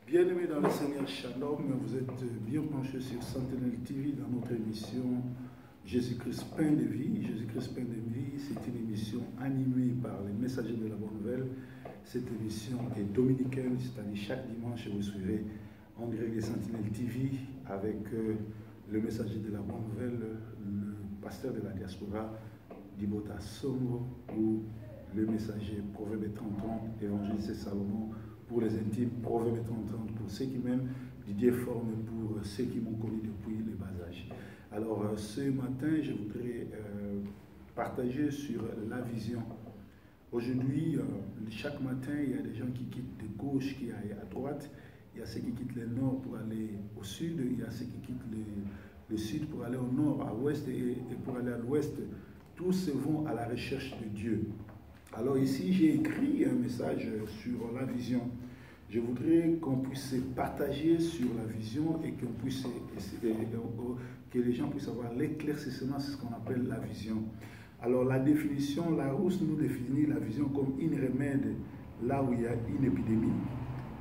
Bien-aimés dans le Seigneur, Shalom, vous êtes bien penchés sur Sentinelle TV dans notre émission Jésus-Christ Pain de vie. Jésus-Christ Pain de vie, c'est une émission animée par les messagers de la bonne nouvelle. Cette émission est dominicaine, c'est-à-dire chaque dimanche vous suivez en direct des Sentinelle TV avec le messager de la bonne nouvelle, le pasteur de la diaspora, Dibota Songo, ou le messager Proverbe 30, évangéliste Salomon, pour les intimes, Proverbe 30 pour ceux qui m'aiment, Didier Forme pour ceux qui m'ont connu depuis le bas âge. Alors ce matin, je voudrais partager sur la vision. Aujourd'hui, chaque matin, il y a des gens qui quittent de gauche, qui aillent à droite. Il y a ceux qui quittent le nord pour aller au sud. Il y a ceux qui quittent le sud pour aller au nord, à l'ouest et pour aller à l'ouest. Tous vont à la recherche de Dieu. Alors ici, j'ai écrit un message sur la vision. Je voudrais qu'on puisse partager sur la vision et qu'on puisse que les gens puissent avoir l'éclaircissement, c'est ce qu'on appelle la vision. Alors la définition, Larousse nous définit la vision comme une remède là où il y a une épidémie.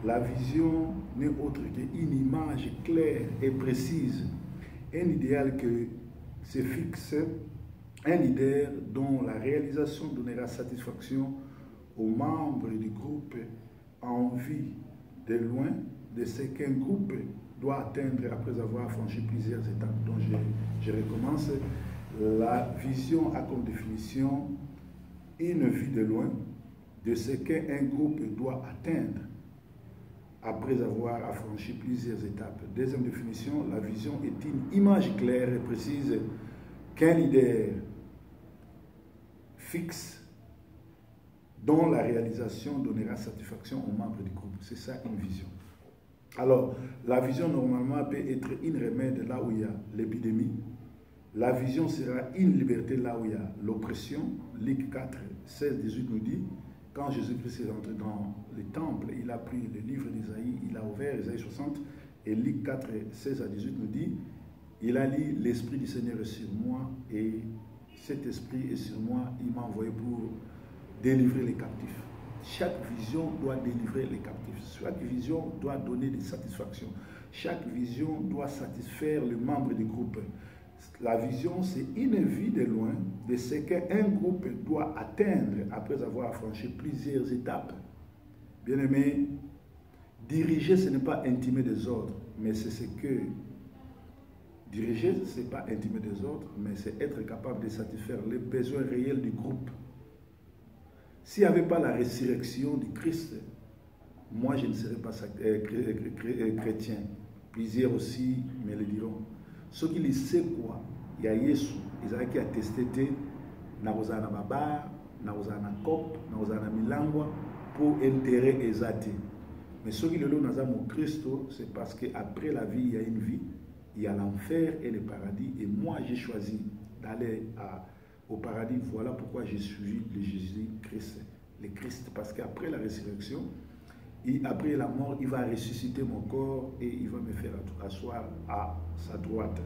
La vision n'est autre qu'une image claire et précise, un idéal que se fixe, un leader dont la réalisation donnera satisfaction aux membres du groupe en vue de loin de ce qu'un groupe doit atteindre après avoir franchi plusieurs étapes. Donc je recommence. La vision a comme définition une vue de loin de ce qu'un groupe doit atteindre après avoir affranchi plusieurs étapes. Deuxième définition, la vision est une image claire et précise qu'un leader fixe dont la réalisation donnera satisfaction aux membres du groupe. C'est ça une vision. Alors, la vision normalement peut être une remède là où il y a l'épidémie. La vision sera une liberté là où il y a l'oppression. Luc 4, 16, 18 nous dit, quand Jésus-Christ est entré dans le temple, il a pris le livre d'Isaïe, il a ouvert Isaïe 60, et Luc 4, 16 à 18 nous dit, il a dit, l'Esprit du Seigneur est sur moi, et cet Esprit est sur moi, il m'a envoyé pour délivrer les captifs. Chaque vision doit délivrer les captifs. Chaque vision doit donner des satisfactions. Chaque vision doit satisfaire le membre du groupe. La vision, c'est une vue de loin de ce qu'un groupe doit atteindre après avoir franchi plusieurs étapes. Bien-aimé, diriger, ce n'est pas intimer des ordres, mais c'est ce que... Diriger, ce n'est pas intimer des ordres, mais c'est être capable de satisfaire les besoins réels du groupe. S'il n'y avait pas la résurrection du Christ, moi je ne serais pas chrétien. Plusieurs aussi me le diront. Ceux qui le savent quoi, il y a Jésus, ils ont qui attesté, Naozana Baba, Naozana Kop, Naozana Milangwa, pour enterrer les athées. Mais ceux qui le disent dans Christ, c'est parce qu'après la vie, il y a une vie, il y a l'enfer et le paradis. Et moi, j'ai choisi d'aller au paradis. Voilà pourquoi j'ai suivi le Jésus-Christ. Le Christ, parce qu'après la résurrection, et après la mort, il va ressusciter mon corps et il va me faire asseoir à sa droite.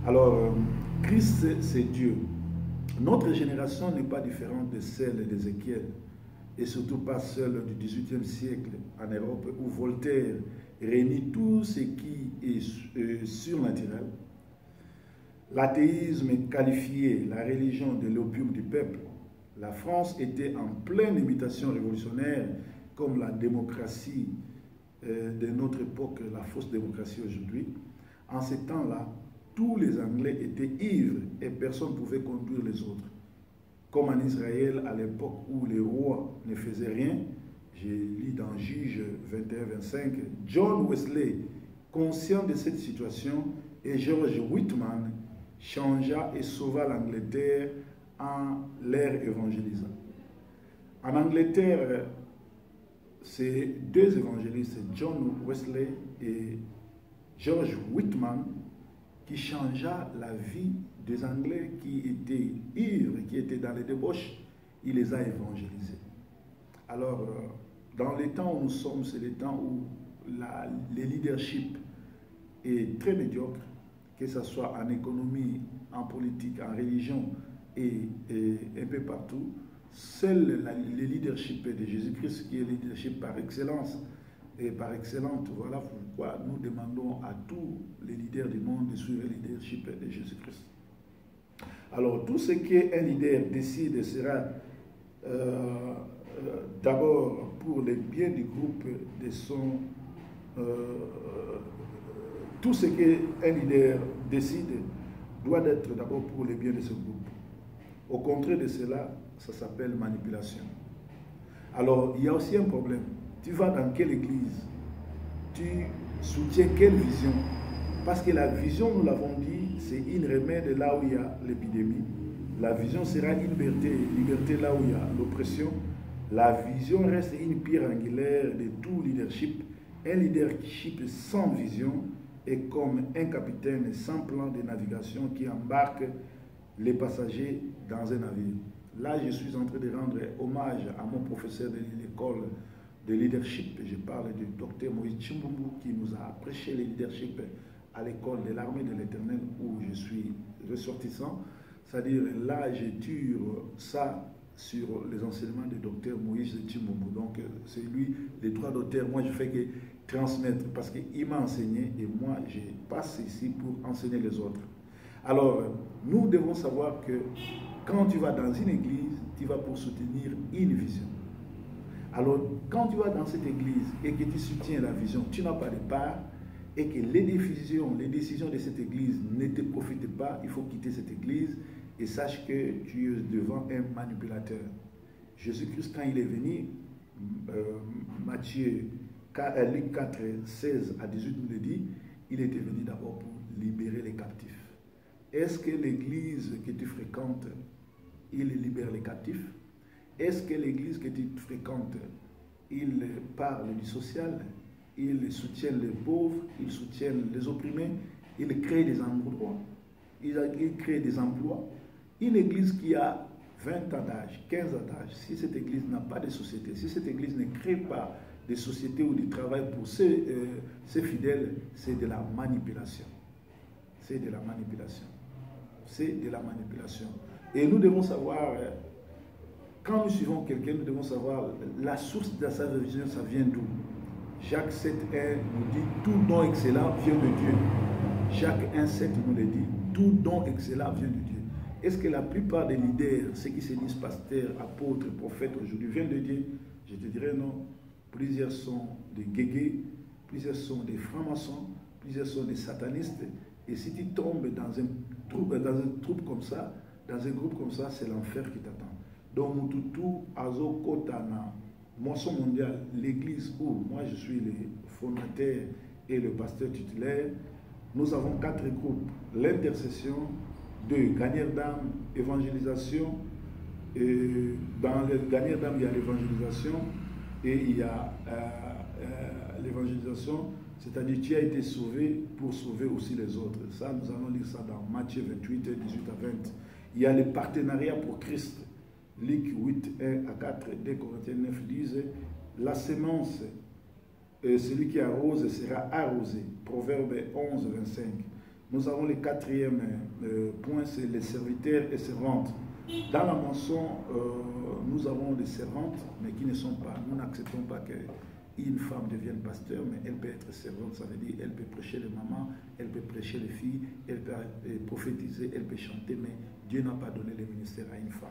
Alors, Christ, c'est Dieu. Notre génération n'est pas différente de celle d'Ézéchiel, et surtout pas celle du XVIIIe siècle en Europe, où Voltaire réunit tout ce qui est surnaturel. L'athéisme qualifiait la religion de l'opium du peuple. La France était en pleine imitation révolutionnaire, comme la démocratie de notre époque, la fausse démocratie aujourd'hui. En ces temps-là, tous les Anglais étaient ivres et personne ne pouvait conduire les autres. Comme en Israël, à l'époque où les rois ne faisaient rien, j'ai lu dans Juge 21-25, John Wesley, conscient de cette situation, et George Whitman changea et sauva l'Angleterre en l'ère évangélisant. En Angleterre, c'est deux évangélistes, John Wesley et George Whitman, qui changea la vie des Anglais qui étaient ivres, qui étaient dans les débauches. Il les a évangélisés. Alors, dans les temps où nous sommes, c'est les temps où le leadership est très médiocre, que ce soit en économie, en politique, en religion et un peu partout. Seul le leadership de Jésus-Christ, qui est le leadership par excellence, et par excellence. Voilà pourquoi nous demandons à tous les leaders du monde de suivre le leadership de Jésus-Christ. Alors, tout ce qu'un leader décide sera d'abord pour le bien du groupe de son... tout ce qu'un leader décide doit être d'abord pour le bien de ce groupe. Au contraire de cela, ça s'appelle manipulation. Alors, il y a aussi un problème. Tu vas dans quelle église? Tu soutiens quelle vision? Parce que la vision, nous l'avons dit, c'est une remède là où il y a l'épidémie. La vision sera une liberté là où il y a l'oppression. La vision reste une pierre angulaire de tout leadership. Un leadership sans vision est comme un capitaine sans plan de navigation qui embarque les passagers dans un navire. Là, je suis en train de rendre hommage à mon professeur de l'école de leadership. Je parle du docteur Moïse Chimbumbu qui nous a prêché le leadership à l'école de l'armée de l'Éternel où je suis ressortissant. C'est-à-dire, là, je tire ça sur les enseignements du docteur Moïse Chimbumbu. Donc, c'est lui, les droits d'auteur, moi, je fais que transmettre parce qu'il m'a enseigné et moi, je passe ici pour enseigner les autres. Alors, nous devons savoir que quand tu vas dans une église, tu vas pour soutenir une vision. Alors, quand tu vas dans cette église et que tu soutiens la vision, tu n'as pas de part et que les décisions de cette église ne te profitent pas, il faut quitter cette église et sache que tu es devant un manipulateur. Jésus-Christ, quand il est venu, Luc 4, 16 à 18 nous le dit, il était venu d'abord pour libérer les captifs. Est-ce que l'église que tu fréquentes, il libère les captifs? Est-ce que l'église que tu fréquentes, il parle du social? Il soutient les pauvres, il soutient les opprimés, il crée des endroits, il crée des emplois. Une église qui a 20 ans d'âge, 15 ans d'âge, si cette église n'a pas de société, si cette église ne crée pas de société ou de travail pour ses fidèles, c'est de la manipulation. C'est de la manipulation. C'est de la manipulation. Et nous devons savoir, quand nous suivons quelqu'un, nous devons savoir la source de sa religion, ça vient d'où? Jacques 7,1 nous dit, tout don excellent vient de Dieu. Jacques 1,7 nous le dit, tout don excellent vient de Dieu. Est-ce que la plupart des leaders, ceux qui se disent pasteurs, apôtres, prophètes aujourd'hui, viennent de Dieu? Je te dirais non. Plusieurs sont des guégués, plusieurs sont des francs-maçons, plusieurs sont des satanistes. Et si tu tombes dans un groupe comme ça, c'est l'enfer qui t'attend. Donc, Mututu, Azo, Kotana, Moisson Mondial, l'église où moi je suis le fondateur et le pasteur titulaire, nous avons 4 groupes. L'intercession, 2, gagnère d'âme, évangélisation. Et dans les gagnères d'âme, il y a l'évangélisation et il y a l'évangélisation. C'est-à-dire, tu as été sauvé pour sauver aussi les autres. Ça, nous allons lire ça dans Matthieu 28, 18 à 20. Il y a le partenariat pour Christ. Luc 8, 1 à 4, 2 Corinthiens 9 disent la sémence, celui qui arrose sera arrosé. Proverbe 11, 25. Nous avons le 4e point, c'est les serviteurs et servantes. Dans la moisson, nous avons des servantes, mais qui ne sont pas, nous n'acceptons pas qu'une femme devienne pasteur, mais elle peut être servante, ça veut dire elle peut prêcher les mamans, elle peut prêcher les filles, elle peut prophétiser, elle peut chanter, mais Dieu n'a pas donné le ministère à une femme.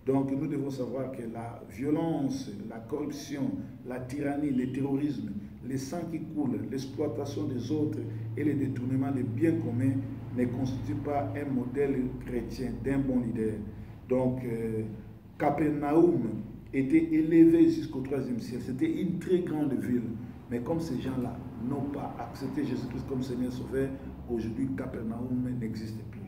Donc nous devons savoir que la violence, la corruption, la tyrannie, le terrorisme, les sangs qui coulent, l'exploitation des autres et le détournement des biens communs ne constituent pas un modèle chrétien d'un bon leader. Donc Capernaum était élevé jusqu'au 3e siècle. C'était une très grande ville. Mais comme ces gens-là n'ont pas accepté Jésus-Christ comme Seigneur Sauveur, aujourd'hui Capernaum n'existe plus.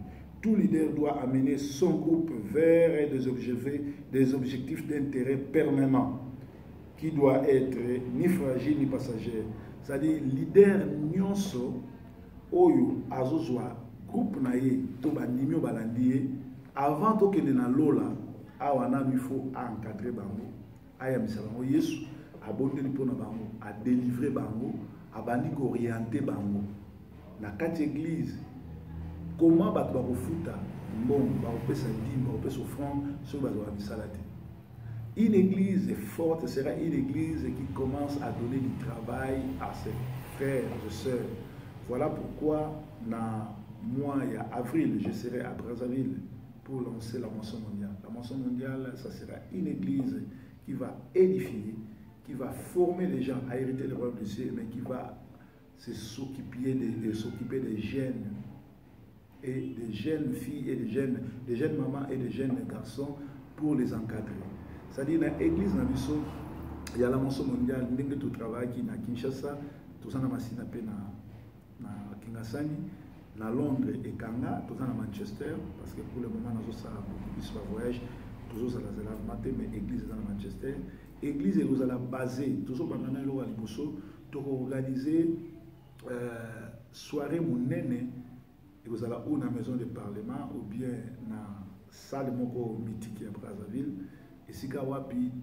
Tout leader doit amener son groupe vers des objectifs d'intérêt permanent qui doit être ni fragile ni passager. C'est-à-dire, leader nyonso oyo azozwa groupe naye to bandimio balandi avant to kende na lola awana il faut encadrer bango ayamisa bango Yesu abondeli pona bango a délivrer bango abandi ko orienter bango na kati église. Comment bato bakofuta mbongo bakopesa dîme bakopesa offrande soki bato babisala te? Une église forte sera une église qui commence à donner du travail à ses frères et sœurs. Voilà pourquoi, dans mois et avril, je serai à Brazzaville pour lancer la moisson mondiale. La moisson mondiale, ça sera une église qui va édifier, qui va former les gens à hériter le royaume de Dieu, mais qui va s'occuper des jeunes et des jeunes filles et des jeunes mamans et des jeunes garçons pour les encadrer. C'est-à-dire, dans l'église, il y a la moisson mondiale, il y a tout travail qui est à Kinshasa, tout ça dans Kingasani, à Londres et Kanga, tout ça à Manchester, parce que pour le moment, nous avons beaucoup plus de voyage, toujours à la matin, mais l'église est dans Manchester. L'église est basée, toujours pendant le Liboso, pour organiser soirée monnaie, et vous allez ou dans la maison de parlement, ou bien dans la salle mythique à Brazzaville, et si vous avez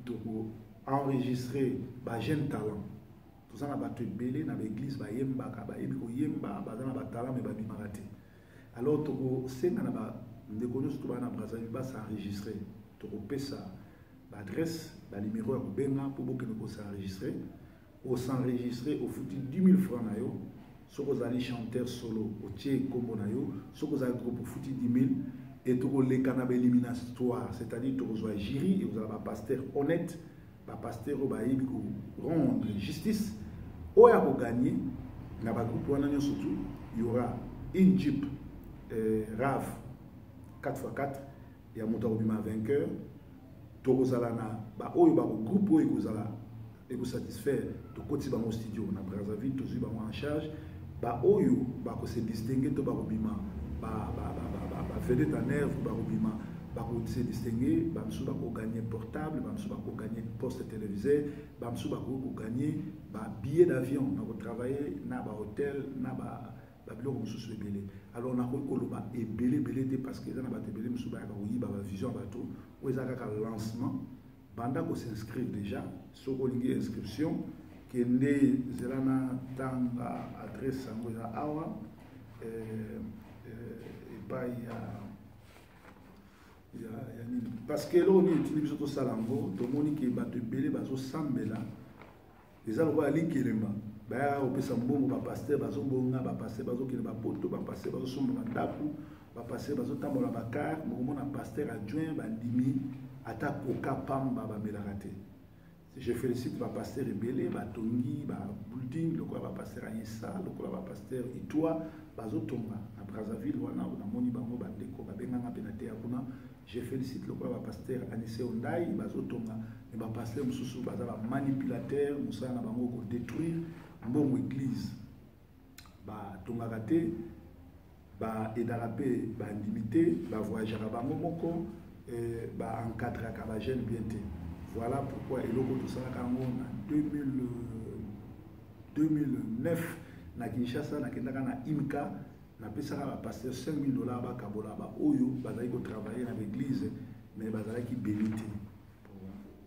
enregistrer des jeunes talents. Tout ça, on a belé dans l'église, alors, si on a Brazzaville, va s'enregistrer. On ça, l'adresse, le numéro pour que nous s'enregistrer. On s'enregistrer au foutu 10 000 francs. Si vous allez chanter solo, au Tché Combo, si vous allez groupe au foutu 10 000, et vous avez les canapés éliminatoires, c'est-à-dire que vous avez un jury, et vous avez un pasteur honnête, un pasteur qui rend justice. Où vous gagné, dans le groupe, surtout, il y aura une Jeep RAV 4x4, il y a un moteur vainqueur. Vous allez un groupe où vous allez satisfaire de côté de mon studio, dans Brazzaville, tous en charge. Vous allez se distinguer de vedette en nerf, vous se distinguer, vous allez gagner portable, vous allez gagner poste télévisé, vous allez gagner billet d'avion, vous allez travailler dans l'hôtel, alors on a et belé parce que dans la belé nous avons vision bateau où ils ont lancement pendant qu'on s'inscrit déjà sur une inscription qui est née zelana tanga adresse en awa et pas parce que là on utilise tout ça lango tout le monde qui bateau belé bazo sambela les algo ali kelema ba opesa mbongo ba pasteur bazo bonga ba pasteur bazo kile ba poto ba pasteur bazo somba ndaku ba pasteur bazo tambola ba car mo na pasteur adjoint ba ndimi ata koka pamba ba melarate. Je félicite ba pasteur Ebele ba tongi ba building le quoi ba pasteur Anissa le quoi ba pasteur Itwa bazo tonga na Brazzaville wana na moni bango ba ndeko ba benga na penate akuna. Je félicite le quoi pasteur Anissé Ondai, Bazotonga, et ba pasteur Moussou, ba manipulateur, Moussa na bango pour détruire bon église. Ba tonga raté, ba edarapé, ba limité, ba voyager à bango moko, ba encadrer à ba jeune bienté. Voilà pourquoi et logo tout ça kango en 2009 na Kinshasa na kendaka na Imka. Na pesaka ba pasteur $5,000 ba kabola ba oyo bazali ko travailler dans l'église mais bazali ki bénité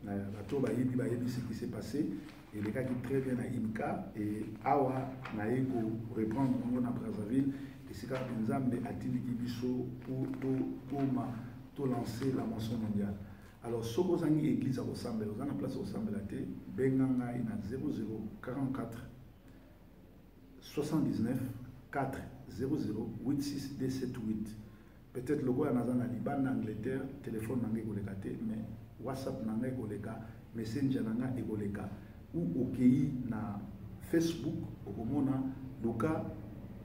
na bato ba yebi ce qui s'est passé et les cas qui très bien na Imka et awa na eko reprendre on na Brazzaville et c'est quand Nzambe atili ki biso pour lancer la moisson mondiale. Alors soko zangi église à ressemble aux en place ressemble la té benganga ina 0044 79 4 0086 peut-être le gars dans Liban, en Angleterre, téléphone n'a pas mais WhatsApp n'a pas Messenger n'a pas ou au pays na Facebook au moment Luka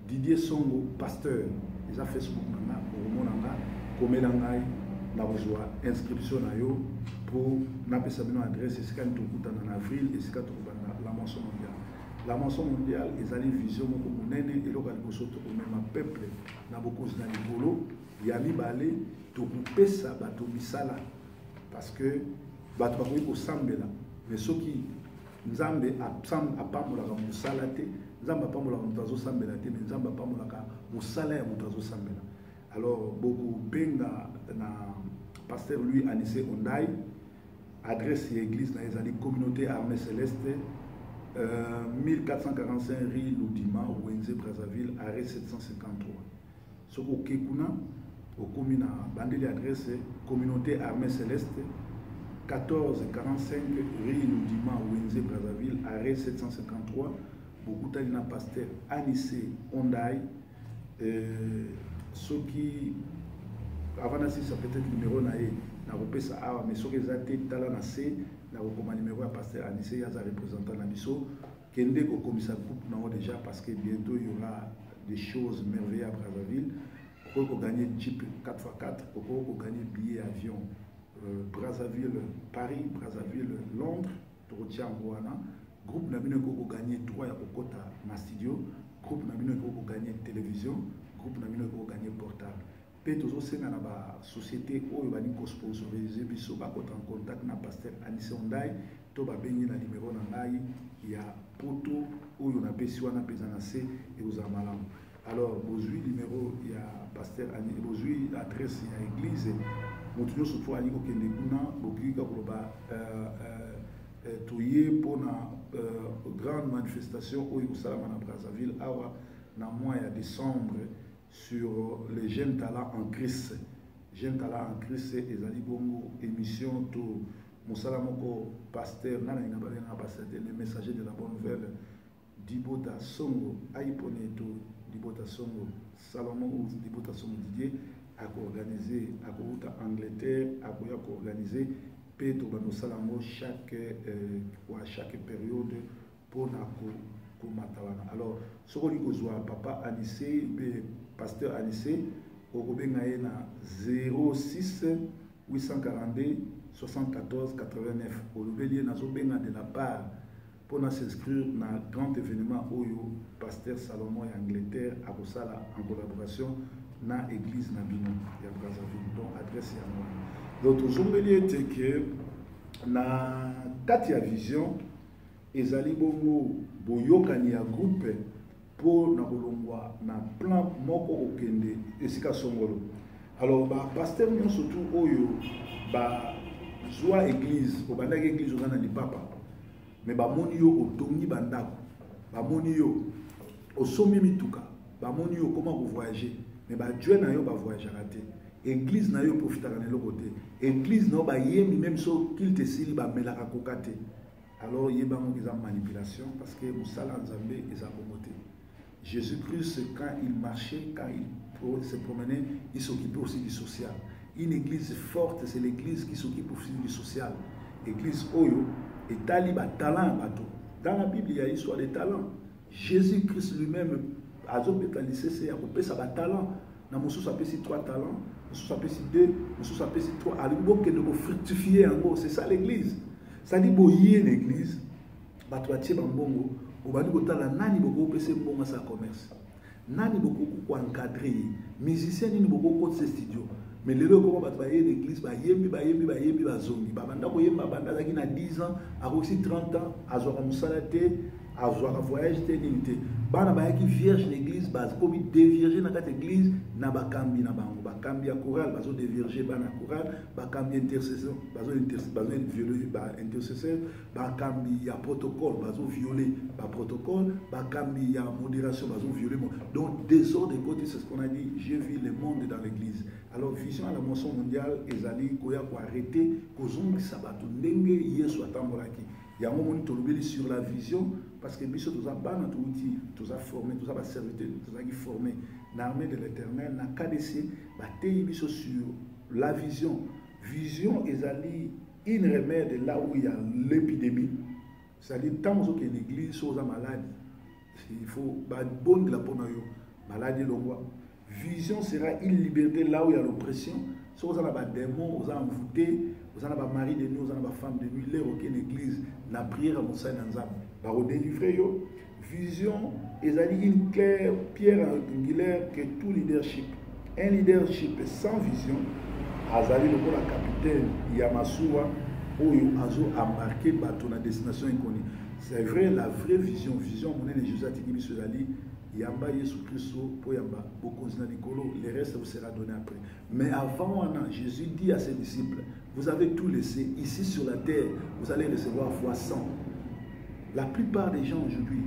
Didier Songo pasteur ils a Facebook n'a au moment comme l'angai n'a besoin inscription na yo pour n'a pas sa adresse c'est quand tout en avril et c'est quand la moisson mondiale. La moisson mondiale, ils ont une vision beaucoup plus nene et local au même peuple, na beaucoup dans les bolos, il y a mis balé, tout couper ça, bateau misala, parce que bateau pas au sambela, mais ceux qui nous ont a pas pour la musalate, nous ont pas pour la mutazo sambela, mais nous ont pas pour la musala et mutazo sambela. Alors beaucoup benga na pasteur lui Anissé Ondai, adresse l'église dans les communautés armées célestes. 1445 rue Loudima, Wenze, Brazzaville, arrêt 753. Ce qu'on a au commune, bande d'adresse, communauté armée céleste, 1445 rue Loudima, Wenze, Brazzaville, arrêt 753. Beaucoup de pasteur Anissé Ondaï. Ceux qui, avant de ça peut-être numéro naé, na repesa awa, mais ceux qui ont été talent nassé, na recommande numéro à pasteur Anissé, il y a un représentant na biso. Kende ko commissaire groupe non déjà parce que bientôt il y aura des choses merveilleuses à Brazzaville. Pourquoi qu'on gagne Jeep 4x4, pourquoi qu'on gagne billet avion Brazzaville Paris, Brazzaville Londres, Torotia Ngouana. Groupe Nabino ko gagner droit à Okota na studio, groupe Nabino ko gagner télévision, groupe Nabino ko gagner portable. Pe tozo senga na ba société oyo bani ko sponsoriser biso ba kota en contact na pasteur Anissé Ondai to ba bengi na numéro na ngai ya poto oyo na pesi wana pesa na se et aux amalam. Alors bozui numéro ya pasteur Anissé, bozui adresse ya église mutuno surtout ali ko kende kuna bokika ko ba toye pour na grande manifestation au Salama na Brazzaville awa na mois de décembre sur les jeunes talents en Christ. Jeunes talents en Christ et Zali Bongo émission to Mosalamoko pasteur nana na pasteur le messager de la bonne nouvelle Dibota Songo Aipone to Dibota Songo Salomon ou Dibota Songo Didier a organisé à Angleterre a organisé Pedro Banosalamo chaque période pour Matawana. Alors, ce qu'on dit papa Anissé, pasteur Anissé, au Robengaye na 06 842 74 89. Au Robengaye na Zobenga de la part pour s'inscrire dans un grand événement où pasteur Salomon et Angleterre a en collaboration dans l'église Nabino et à Brazzaville. Donc, adresse à moi. Donc, aujourd'hui, était que na Katia Vision, ezali bongo boyokani ya groupe pour na bolongwa na plan moko okende esika songolo. Alors, pasteur nous surtout oyo zwa église, obanda église ozana ni papa. Mais moni yo otongi bandako. Moni yo osomi mituka. Moni yo comment vous voyager. Mais Dieu na yo voyager raté. Église na yo profite à l'autre côté. Église na ba yemi même so qu'il te sili ba melaka kokate. Alors yeba mo ils manipulation parce que musala nzambe eza bomoté. Jésus-Christ quand il marchait, quand il se promenait, il s'occupait aussi du social. Une église forte, c'est l'église qui s'occupe aussi du social. Église oyo et taliba talent bato. Dans la Bible il y a l'histoire des talents. Jésus-Christ lui-même a zopetalisé c'est a coupé sa talent. Na mosusu apesi 3 talents, mosusu apesi 2, mosusu apesi 3. Alors que nous fructifier en gros, c'est ça l'église. Ça dit boyer l'église, bato atie bambongo, obandi kotala nani boko pese mbongo sa commerce. Nani boko ko encadrer, musicien ni boko ko ce studio. Mais lelo ko bato bayer l'église ba yembi bazongi. Ba banda ko yemba banda zaki na 10 ans, a aussi 30 ans, azwa musala te, azwa voyage te limité. Bana ba qui vierge l'église base comme dévierger dans cette église na bakambi na bango bakambi ya chorale bazo dévierger bana chorale bakambi intercession bazo violer ba intercesseur bakambi ya protocole bazo violer ba protocole bakambi ya modération bazo violer. Donc désordre côté c'est ce qu'on a dit. J'ai vu le monde dans l'église. Alors vision à la moisson mondiale ezali koya ko arrêter kozongi sabato ndenge yesu atambolaki. Il y a un moment où sur la vision, parce que nous avons tous formé, tous avons serviteur, tous avons formé l'armée de l'éternel, na KDC, sur la vision. Vision est une remède là où il y a l'épidémie. C'est-à-dire, tant que l'église est malade, il faut bonne la bonne maladie. Vision sera une liberté là où il y a l'oppression. Si vous avez des démons, vous avez envoûté, vous avez mari de nuit, vous avez femme de nuit, l'air aucune église, la prière à Moussa Nanzam, va délivrer. Vision, ils ont dit une claire pierre angulaire que tout leadership. Un leadership sans vision, Azali le la capitaine Yamasua, où il a marqué la destination inconnue. C'est vrai, la vraie vision, mon est Jésus a dit sur Ali. Yamba Yesu Christo pour Yamba beaucoup le reste vous sera donné après. Mais avant Jésus dit à ses disciples, vous avez tout laissé ici sur la terre, vous allez recevoir fois 100. La plupart des gens aujourd'hui,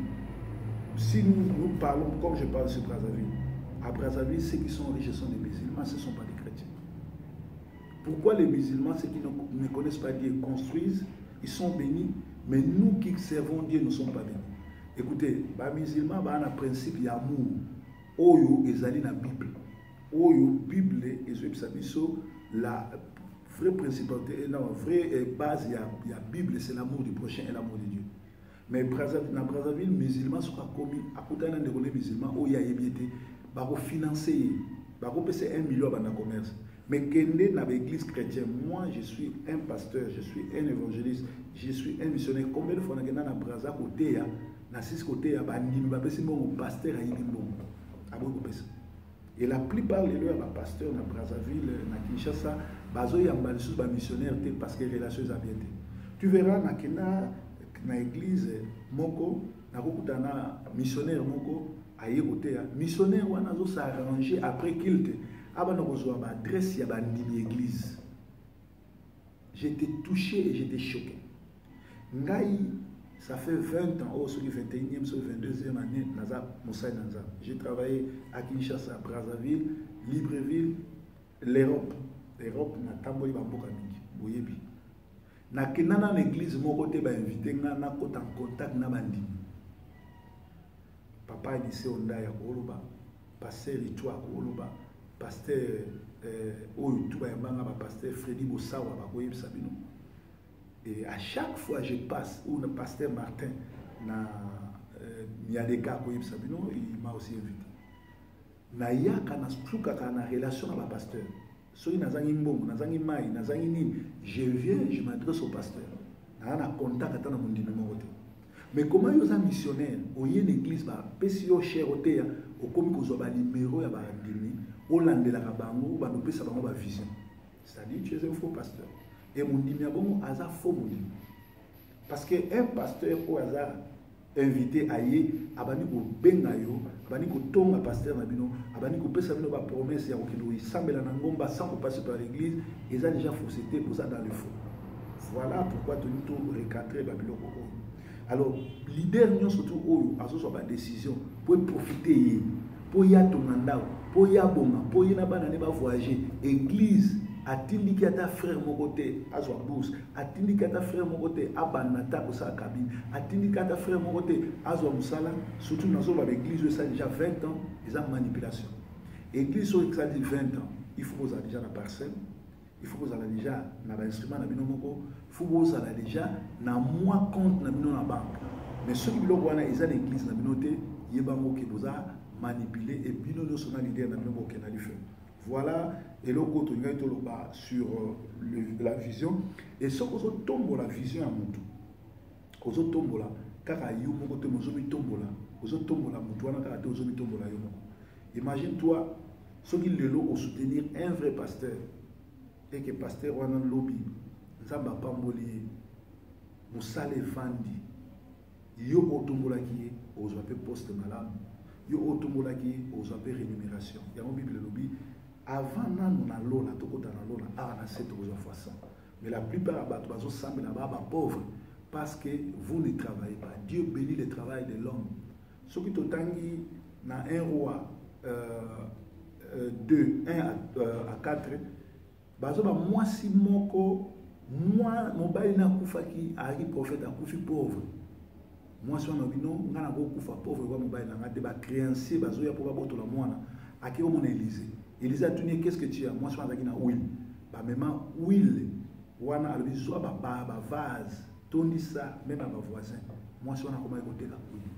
si nous parlons comme je parle sur Brazzaville, à Brazzaville, ceux qui sont riches sont des musulmans, ce ne sont pas des chrétiens. Pourquoi les musulmans, ceux qui ne connaissent pas Dieu, construisent, ils sont bénis, mais nous qui servons Dieu ne sommes pas bénis. Écoutez, les musulmans ont un principe d'amour. Oyo ezali na Bible. Oyo Bible la vraie principalité, la vraie base il y a Bible, c'est l'amour du prochain et l'amour de Dieu. Mais dans Brazzaville, les musulmans sont commis à côté d'un des musulmans où il y a ébiété, bako financer, bako payer 1 million dans le commerce. Mais Kende dans l'église chrétienne, moi je suis un pasteur, je suis un évangéliste, je suis un missionnaire. Combien de fois on a dans Brazza côté ya, na 6 côté ya bandi, nous passer mon pasteur à Yimbo. Et la plupart des lieux, les pasteurs dans Brazzaville, dans Kinshasa, bazo yamba les sous missionnaires parce que les relations ont bien été. Tu verras dans l'église moko, na kokutana missionnaire moko aye côté ya missionnaire wana zo s'arranger après qu'il te abana kozwa ba adresse ya ba ndimi église. J'étais touché et j'étais choqué. Ngai ça fait 20 ans, oh, sur le 21e, sur le 22e année, j'ai travaillé à Kinshasa, à Brazzaville, Libreville, l'Europe. L'Europe, na tamboli bamboka mingi, boyebi. Na kenana l'église, mon côté, ba invité, na kota en contact na bandi. Papa Elise Ondaya Koloba, pasteur Itwa Koloba, pasteur Oyutuba Yambanga, pasteur Freddy Bossawa, Bakoyeb Sabino. Et à chaque fois je passe, où le pasteur Martin, il y a des cas qui il m'a aussi invité. Il y a une relation avec le pasteur. Je viens, je m'adresse au pasteur. Il y a un contact avec mon numéro. Mais comment il y a un missionnaire, il y a une église, il y a un cher au théâtre, il y a un numéro, il y a un vision. C'est-à-dire que tu es un faux pasteur. Et mon diable a faux mon diable. Parce qu'un pasteur au hasard invité à y abani ko bengayo, abani ko tonga pasteur nabino, abani ko pesa bino ba promesse ya okino isambela na ngomba sans passer par l'église, ils ont déjà fausseté pour ça dans le faux. Voilà pourquoi tu nous recadrer babilo ko. Alors, leader nous surtout oyo aso so ba décision pour profiter pour y a tonanda, pour y a bonga, pour y na bana ne ba voyager, église atindiki ata frère mon côté azwa bourse, atindiki ata frère mon côté abanata ko sa cabine, atindiki ata frère mon côté azwa musala, surtout dans l'église ça déjà 20 ans, ils ont manipulation. Église ça dit 20 ans, il faut que vous déjà la parcelle, il faut que vous allez déjà na instrument na bino moko, il faut que vous allez déjà na moi compte na bino na banque. Mais ceux qui biloko wana ils ont l'église na bino te, yebango ke vous a manipulé et bino no sona leader na bino ko ke na li fait. Voilà, et le côté sur la vision. Et ce qu'on tombe la vision à mon tour. On tombe là, car à you, mon côté, mon zombie tombe là. On tombe là, mon toit, car à zombie tombe là. Imagine-toi, ceux qui le lot soutenir un vrai pasteur. Et que pasteur ou un lobby, Zamba Pamboli, Moussale Fandi, yo otombola qui est aux appels poste malade, yo otombola qui est aux appels rémunération. Il y a un Bible lobby. Avant, nous avons l'eau, mais la plupart des pauvres parce que vous ne travaillez pas. Dieu bénit le travail de l'homme. Ce qui est dans 1 roi 2, 1 à 4, moi si moko, moi, mobile na kufa qui arrive prophète à kufi pauvre. Moi si on a dit non, on a kufa pauvre, mobile na débat créancier, bazoya pour pas la moine. À qui on est Élysée. Élysée a tenu, qu'est-ce que tu as? Moi, je suis en train de huile. Bah, même huile, wana a soit ba vase, tondi ça, même à ma voisin. Moi, je suis en train de côté la huile.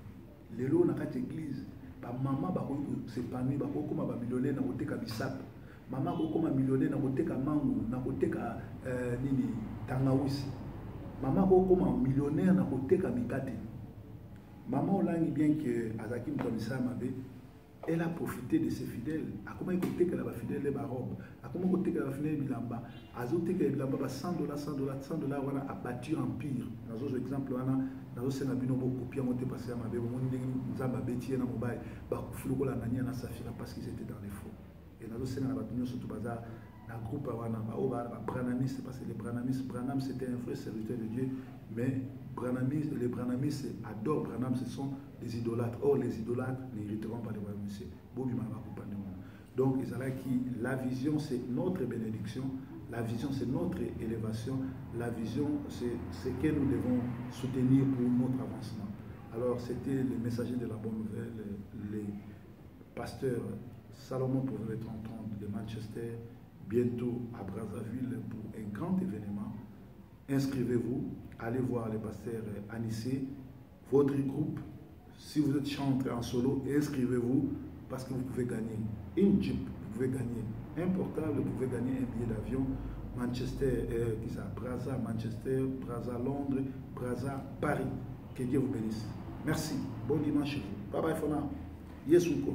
Les lots dans cette église, bah, maman, bah, s'épanouir, bah, comment bah, millionnaire dans côté kabisap. Maman, comment millionnaire dans côté kamangu, dans côté ka nini, tangawisi. Maman, comment millionnaire dans côté kamikate. Maman, on l'a bien que Azakim Tomissa m'avait. Elle a profité de ses fidèles. À comment écouter qu'elle a fidèle les barobes. À comment écouter qu'elle a fidèle les bilamba. À zoter qu'elle a bilamba 100 $, 100 $, 100 $, on a bâti un empire. Dans un exemple, on a dans un scénario beaucoup pire monté passé à ma bébé. On a un bêtier dans mon bail. Bah, flou la nania na safira parce qu'ils étaient dans les faux. Et dans un scénario, on a surtout bazar. Un groupe à Wana, Branamis, parce que les Branamis, Branham c'était un vrai serviteur de Dieu, mais les Branamis adorent Branham, ce sont des idolâtres. Or, les idolâtres n'hériteront pas de royaume monsieur. Donc, la vision, c'est notre bénédiction. La vision, c'est notre élévation. La vision, c'est ce que nous devons soutenir pour notre avancement. Alors, c'était les messagers de la bonne nouvelle, les pasteurs Salomon pour le 30 de Manchester, bientôt à Brazzaville pour un grand événement. Inscrivez-vous, allez voir les pasteurs Anissé, votre groupe. Si vous êtes chanteur en solo, inscrivez-vous parce que vous pouvez gagner une Jeep, vous pouvez gagner un portable, vous pouvez gagner un billet d'avion. Manchester, Brazza, Manchester, Brazza, Londres, Brazza, Paris. Que Dieu vous bénisse. Merci. Bon dimanche chez vous. Bye bye for now. Yes, we go.